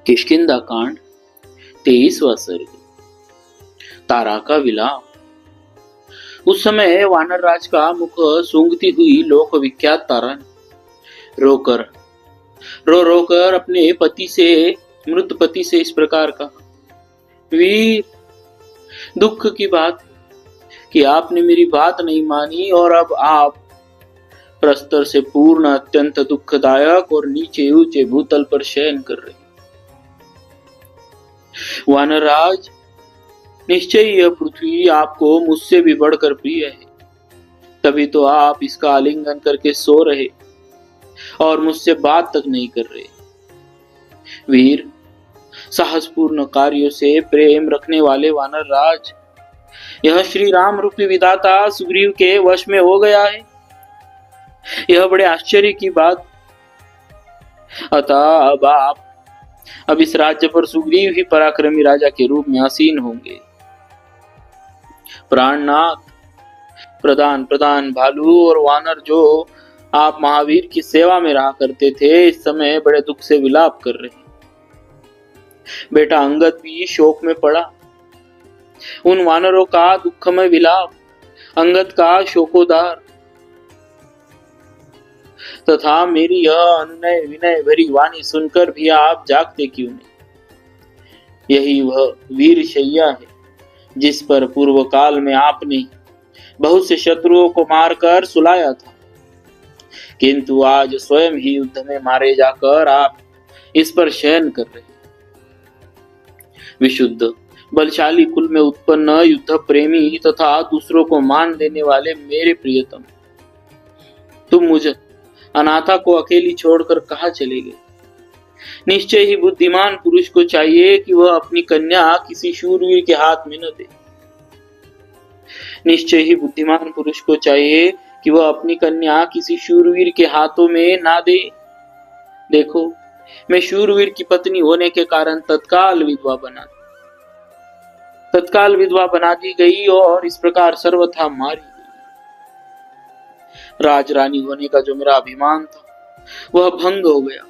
किष्किंधा कांड 23वां सर्ग। तारा का विलाप। उस समय वानर राज का मुख सूंघती हुई लोक विख्यात तारा ने रो रोकर अपने मृत पति से इस प्रकार कहा, वीर, दुख की बात कि आपने मेरी बात नहीं मानी और अब आप प्रस्तर से पूर्ण अत्यंत दुखदायक और नीचे ऊंचे भूतल पर शयन कर रहे। वानरराज, निश्चय यह पृथ्वी आपको मुझसे भी बढ़कर प्रिय है, तभी तो आप इसका आलिंगन करके सो रहे और मुझसे बात तक नहीं कर रहे। वीर, साहसपूर्ण कार्यों से प्रेम रखने वाले वानरराज, यह श्री राम रूपी विधाता सुग्रीव के वश में हो गया है, यह बड़े आश्चर्य की बात। अतः अब इस राज्य पर सुग्रीव ही पराक्रमी राजा के रूप में आसीन होंगे। प्राणनाथ, प्रधान भालू और वानर जो आप महावीर की सेवा में रहा करते थे, इस समय बड़े दुख से विलाप कर रहे हैं। बेटा अंगद भी शोक में पड़ा। उन वानरों का दुखमय विलाप, अंगद का शोकोद्गार तथा मेरी यह अनुनय विनय भरी वाणी सुनकर भी आप जागते क्यों नहीं? यही वह वीर शैया है जिस पर पूर्व काल में आपने बहुत से शत्रुओं को मारकर सुलाया था, किंतु आज स्वयं ही युद्ध में मारे जाकर आप इस पर शयन कर रहे। विशुद्ध बलशाली कुल में उत्पन्न युद्ध प्रेमी तथा दूसरों को मान देने वाले मेरे प्रियतम, तुम मुझे अनाथा को अकेली छोड़कर कहां चले गए? निश्चय ही बुद्धिमान पुरुष को चाहिए कि वह अपनी कन्या किसी शूरवीर के हाथ में न दे। निश्चय ही बुद्धिमान पुरुष को चाहिए कि वह अपनी कन्या किसी शूरवीर के हाथों में ना दे। देखो, मैं शूरवीर की पत्नी होने के कारण तत्काल विधवा बना दी गई और इस प्रकार सर्वथा मारी। राजरानी होने का जो मेरा अभिमान था वह भंग हो गया।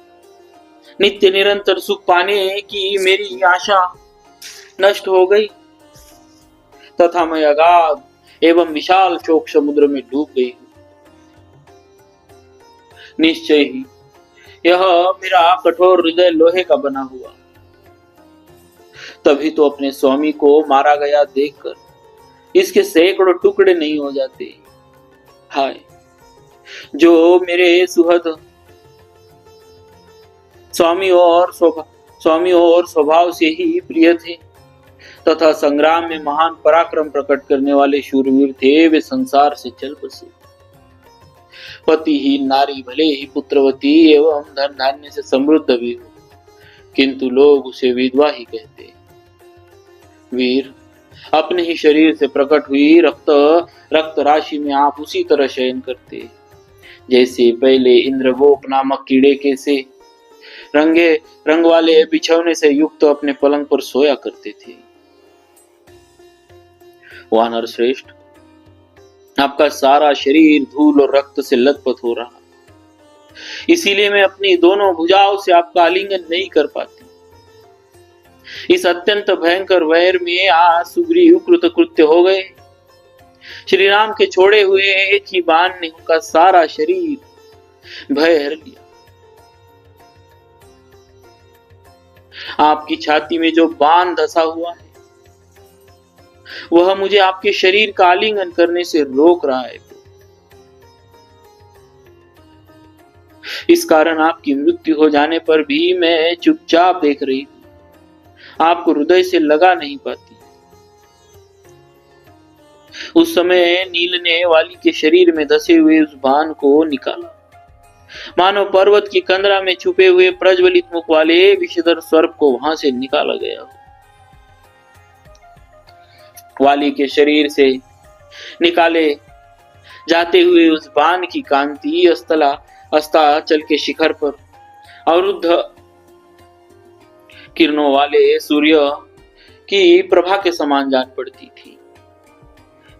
नित्य निरंतर सुख पाने की मेरी आशा नष्ट हो गई तथा मैं अगाध एवं विशाल शोक समुद्र में डूब गई। निश्चय ही यह मेरा कठोर हृदय लोहे का बना हुआ, तभी तो अपने स्वामी को मारा गया देखकर इसके सैकड़ों टुकड़े नहीं हो जाते। हाय, जो मेरे सुहृद स्वामी और स्वभाव से ही प्रिय थे तथा संग्राम में महान पराक्रम प्रकट करने वाले शूरवीर थे, वे संसार से चल बसे। पतिहीन नारी भले ही पुत्रवती एवं धन धान्य से समृद्ध भी हो, किंतु लोग उसे विधवा ही कहते। वीर, अपने ही शरीर से प्रकट हुई रक्त राशि में आप उसी तरह शयन करते जैसे पहले इंद्रगोप नामक कीड़े के से रंग वाले बिछौने से युक्त अपने पलंग पर सोया करते थे। वानर श्रेष्ठ, आपका सारा शरीर धूल और रक्त से लथपथ हो रहा, इसीलिए मैं अपनी दोनों भुजाओं से आपका आलिंगन नहीं कर पाती। इस अत्यंत भयंकर वैर में आज सुग्रीव कृतकृत्य हो गए। श्री राम के छोड़े हुए एक ही बाण ने उनका सारा शरीर भय हर लिया। आपकी छाती में जो बाण धसा हुआ है वह मुझे आपके शरीर का आलिंगन करने से रोक रहा है। इस कारण आपकी मृत्यु हो जाने पर भी मैं चुपचाप देख रही हूं, आपको हृदय से लगा नहीं पाती। उस समय नील ने वाली के शरीर में धसे हुए उस बाण को निकाला, मानो पर्वत की कंदरा में छुपे हुए प्रज्वलित मुख वाले विषधर सर्प को वहां से निकाला गया। वाली के शरीर से निकाले जाते हुए उस बाण की कांति अस्ताचल के शिखर पर अवरुद्ध किरणों वाले सूर्य की प्रभा के समान जान पड़ती थी।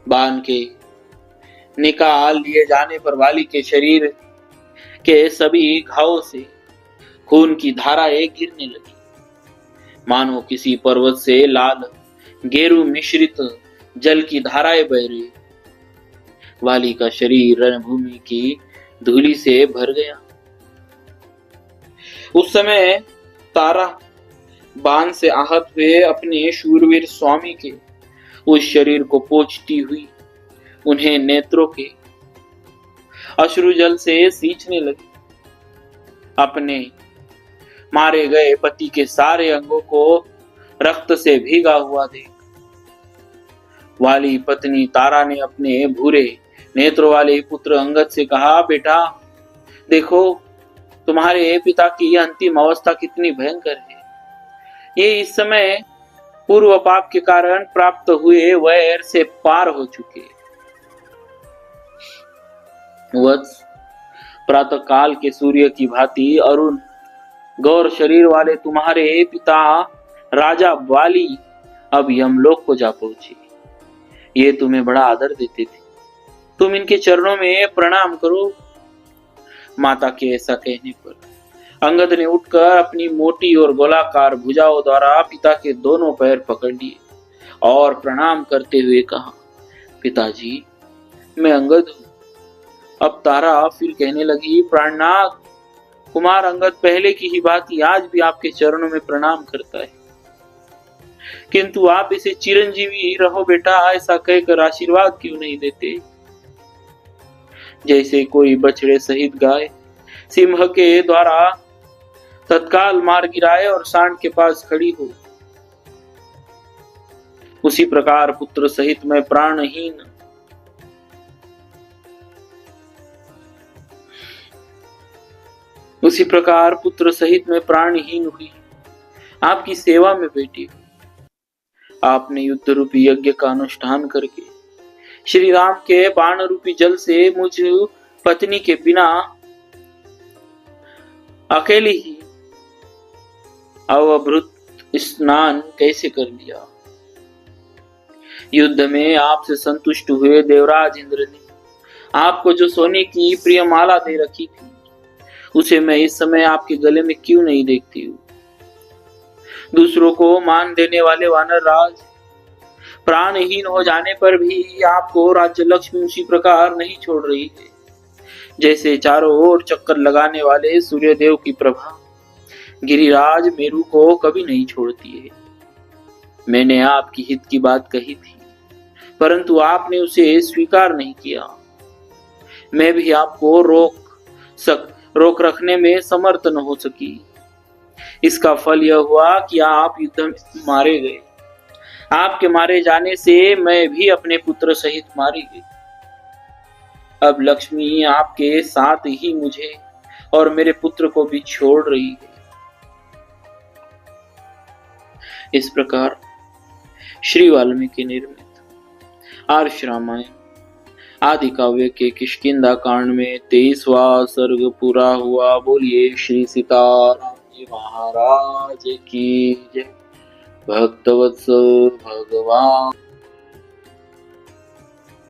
बाण के निकाल लिए जाने पर वाली के शरीर के सभी घावों से खून की धाराएं गिरने लगी। मानो किसी पर्वत से लाल गेरू मिश्रित जल की धाराएं बह रही। वाली का शरीर रणभूमि की धूलि से भर गया। उस समय तारा बाण से आहत हुए अपने शूरवीर स्वामी के उस शरीर को पोंछती हुई उन्हें नेत्रों के अश्रु जल से सींचने लगी। अपने मारे गए पति के सारे अंगों को रक्त से भीगा हुआ देख वाली पत्नी तारा ने अपने भूरे नेत्रों वाले पुत्र अंगद से कहा, बेटा देखो तुम्हारे पिता की यह अंतिम अवस्था कितनी भयंकर है। ये इस समय पूर्व पाप के कारण प्राप्त हुए वैर से पार हो चुके। वत्स, प्रातः काल के सूर्य की भांति अरुण गौर शरीर वाले तुम्हारे पिता राजा वाली अब यमलोक को जा पहुंचे। ये तुम्हें बड़ा आदर देते थे, तुम इनके चरणों में प्रणाम करो। माता के ऐसा कहने पर अंगद ने उठकर अपनी मोटी और गोलाकार भुजाओं द्वारा पिता के दोनों पैर पकड़ लिए और प्रणाम करते हुए कहा, पिताजी मैं अंगद हूं। अब तारा फिर कहने लगी, प्राणनाथ कुमार अंगद पहले की ही भांति आज भी आपके चरणों में प्रणाम करता है, किंतु आप इसे चिरंजीवी रहो बेटा ऐसा कहकर आशीर्वाद क्यों नहीं देते। जैसे कोई बछड़े सहित गाय सिंह के द्वारा तत्काल मार गिराए और सांड के पास खड़ी हो, उसी प्रकार पुत्र सहित मैं प्राणहीन हुई आपकी सेवा में बैठी हूं। आपने युद्ध रूपी यज्ञ का अनुष्ठान करके श्री राम के बाण रूपी जल से मुझ पत्नी के बिना अकेली ही अवभृत स्नान कैसे कर लिया। युद्ध में आपसे संतुष्ट हुए देवराज इंद्र ने आपको जो सोने की प्रिय माला दे रखी थी उसे मैं इस समय आपके गले में क्यों नहीं देखती हूँ। दूसरों को मान देने वाले वानर राज प्राणहीन हो जाने पर भी आपको राज्य लक्ष्मी उसी प्रकार नहीं छोड़ रही है जैसे चारों ओर चक्कर लगाने वाले सूर्यदेव की प्रभा गिरिराज मेरू को कभी नहीं छोड़ती है। मैंने आपकी हित की बात कही थी परंतु आपने उसे स्वीकार नहीं किया। मैं भी आपको रोक रखने में समर्थ न हो सकी। इसका फल यह हुआ कि आप युद्ध में मारे गए। आपके मारे जाने से मैं भी अपने पुत्र सहित मारी गई। अब लक्ष्मी आपके साथ ही मुझे और मेरे पुत्र को भी छोड़ रही है। इस प्रकार श्री वाल्मीकि निर्मित आर्ष रामायण आदि काव्य के किष्किंधा कांड में 23वां सर्ग पूरा हुआ। बोलिए श्री सीताराम जी महाराज की जय। भक्तवत्सल भगवान